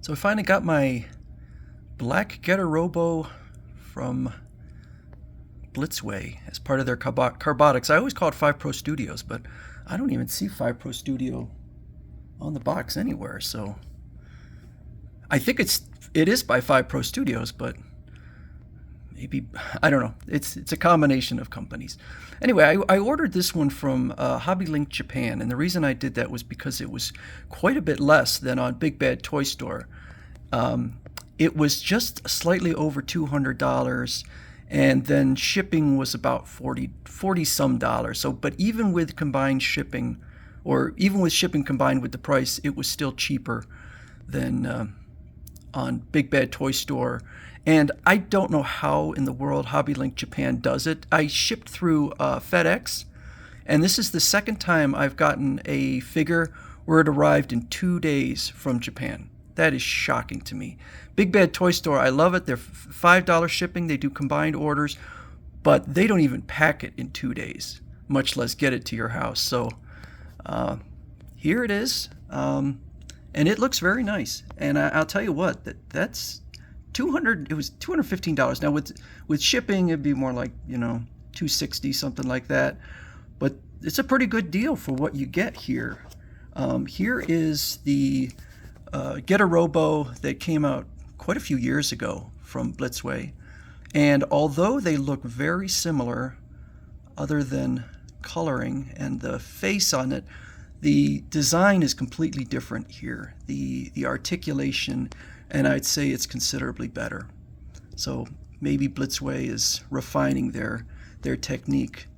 So I finally got my black Getter Robo from Blitzway as part of their Carbotix. I always call it 5 Pro Studios, but I don't even see 5 Pro Studio on the box anywhere. So I think it is by 5 Pro Studios, but maybe I don't know. It's a combination of companies. Anyway, I ordered this one from Hobby Link Japan, and the reason I did that was because it was quite a bit less than on Big Bad Toy Store. It was just slightly over $200, and then shipping was about 40 some dollars. So, but even with combined shipping, or even with shipping combined with the price, it was still cheaper than on Big Bad Toy Store. And I don't know how in the world Hobby Link Japan does it. I shipped through FedEx, and this is the second time I've gotten a figure where it arrived in 2 days from Japan. That is shocking to me. Big Bad Toy Store, I love it. They're $5 shipping. They do combined orders, but they don't even pack it in 2 days, much less get it to your house. So here it is, and it looks very nice. And I'll tell you what, that's $200. It was $215. Now with shipping, it'd be more like $260, something like that. But it's a pretty good deal for what you get here. Here is the Get a Robo that came out quite a few years ago from Blitzway, and although they look very similar, other than coloring and the face on it, the design is completely different here. The articulation, and I'd say it's considerably better. So maybe Blitzway is refining their technique.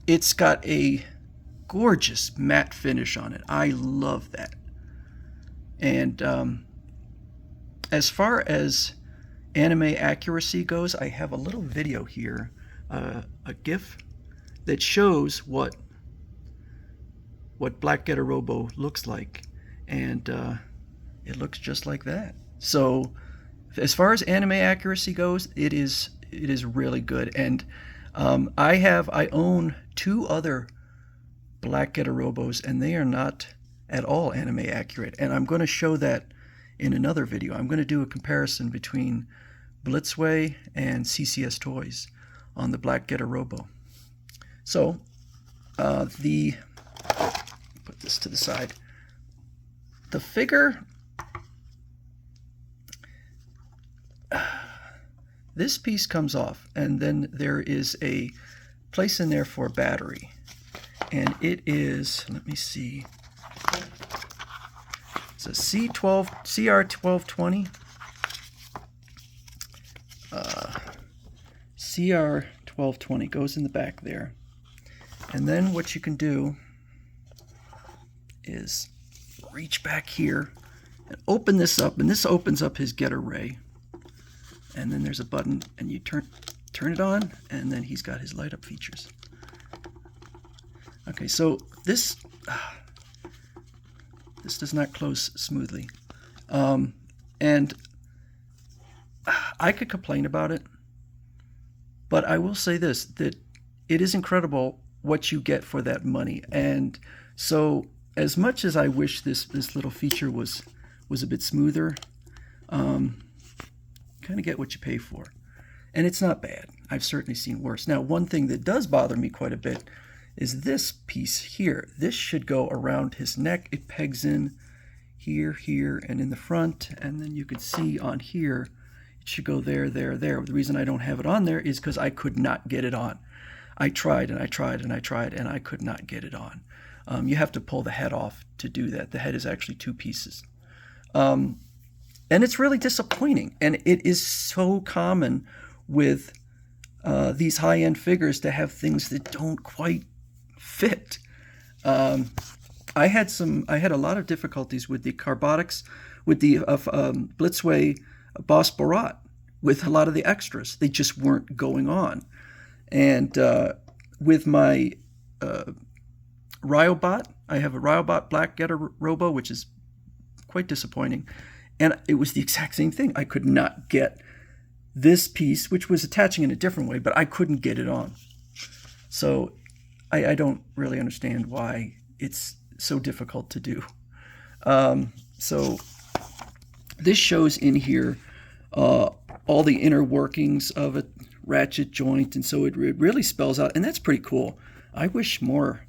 It's got a gorgeous matte finish on it. I love that. And as far as anime accuracy goes, I have a little video here, a GIF that shows what Black Getter Robo looks like, and it looks just like that. So as far as anime accuracy goes, it is really good. And I own 2 other Black Getter Robos, and they are not at all anime accurate. And I'm going to show that in another video. I'm going to do a comparison between Blitzway and CCS Toys on the Black Getter Robo. So put this to the side. The figure, this piece comes off, and then there is a place in there for a battery. And it is, let me see, it's a CR1220. CR1220 goes in the back there. And then what you can do is reach back here and open this up, and this opens up his Get Array. And then there's a button, and you turn it on, and then he's got his light up features. Okay, so this does not close smoothly, and I could complain about it, but I will say this, that it is incredible what you get for that money. And so as much as I wish this little feature was a bit smoother, kind of get what you pay for. And it's not bad. I've certainly seen worse. Now, one thing that does bother me quite a bit is this piece here. This should go around his neck. It pegs in here, and in the front, and then you can see on here, it should go there. The reason I don't have it on there is because I could not get it on. I tried, and I could not get it on. You have to pull the head off to do that. The head is actually 2 pieces. And it's really disappointing. And it is so common with these high-end figures to have things that don't quite fit. I had a lot of difficulties with the Carbotix, with the Blitzway Boss Barat, with a lot of the extras. They just weren't going on. And with my Ryobot, I have a Ryobot Black Getter Robo, which is quite disappointing. And it was the exact same thing. I could not get this piece, which was attaching in a different way, but I couldn't get it on. So I don't really understand why it's so difficult to do. So this shows in here all the inner workings of a ratchet joint, and so it really spells out, and that's pretty cool. I wish more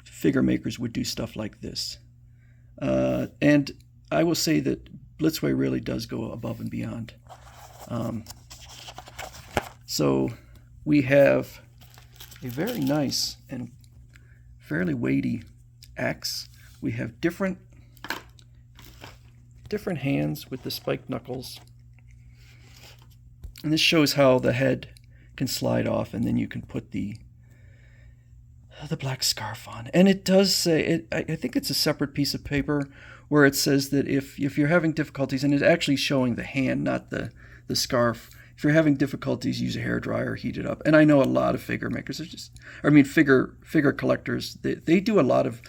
figure makers would do stuff like this. And I will say that Blitzway really does go above and beyond. So we have a very nice and fairly weighty axe. We have different hands with the spiked knuckles. And this shows how the head can slide off, and then you can put the black scarf on. And it does say, I think it's a separate piece of paper where it says that if you're having difficulties, and it's actually showing the hand, not the scarf. If you're having difficulties, use a hairdryer, heat it up. And I know a lot of figure makers figure collectors. They do a lot of.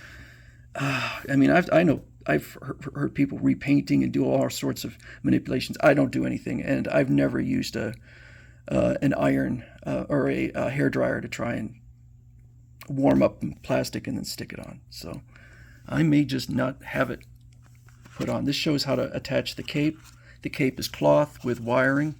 I've heard people repainting and do all sorts of manipulations. I don't do anything, and I've never used an iron or a hairdryer to try and warm up plastic and then stick it on. So I may just not have it put on. This shows how to attach the cape. The cape is cloth with wiring.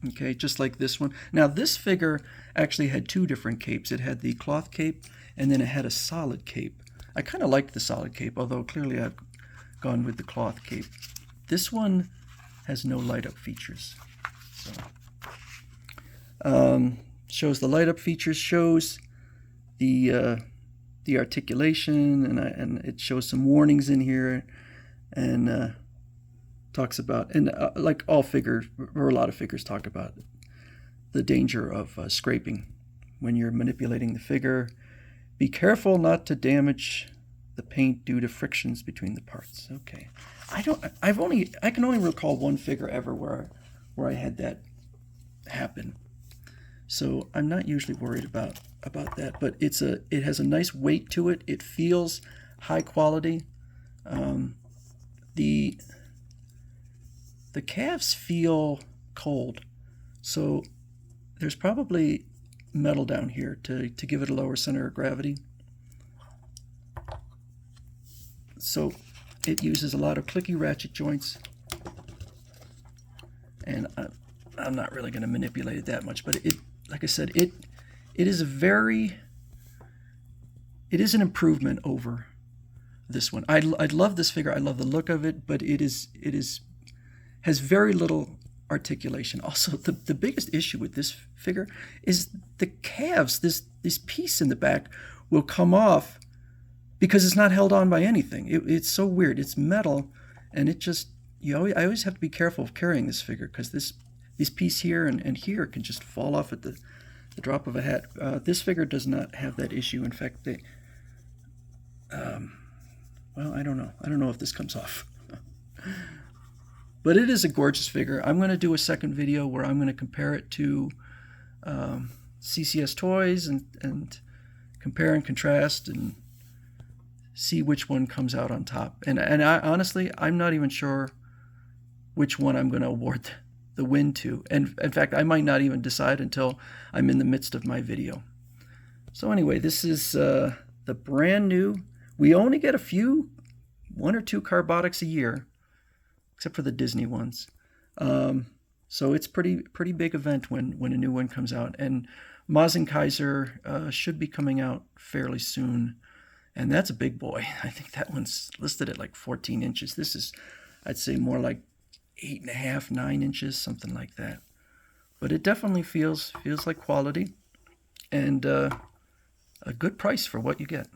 Okay, just like this one. Now this figure actually had two different capes. It had the cloth cape, and then it had a solid cape. I kind of liked the solid cape, although clearly I've gone with the cloth cape. This one has no light up features. So shows the light up features, shows the articulation, and it shows some warnings in here, and talks about, and like all figures, or a lot of figures talk about the danger of scraping when you're manipulating the figure. Be careful not to damage the paint due to frictions between the parts. Okay, I can only recall one figure ever where I had that happen. So I'm not usually worried about that, but it has a nice weight to it. It feels high quality. The calves feel cold, so there's probably metal down here to give it a lower center of gravity. So it uses a lot of clicky ratchet joints, and I'm not really going to manipulate it that much, but like I said, it is an improvement over this one. I love this figure. I love the look of it, but it has very little articulation. Also, the biggest issue with this figure is the calves. This piece in the back will come off because it's not held on by anything. It's so weird. It's metal, and I always have to be careful of carrying this figure, because this piece here and here can just fall off at the drop of a hat. This figure does not have that issue. In fact, well, I don't know. I don't know if this comes off. But it is a gorgeous figure. I'm going to do a second video where I'm going to compare it to CCS Toys and compare and contrast and see which one comes out on top. And I honestly, I'm not even sure which one I'm going to award the win to. And in fact, I might not even decide until I'm in the midst of my video. So anyway, this is the brand new. We only get one or two Carbotix a year, except for the Disney ones. So it's pretty big event when a new one comes out. And Kaiser should be coming out fairly soon. And that's a big boy. I think that one's listed at like 14 inches. This is, I'd say, more like 8.5, 9 inches, something like that. But it definitely feels like quality, and a good price for what you get.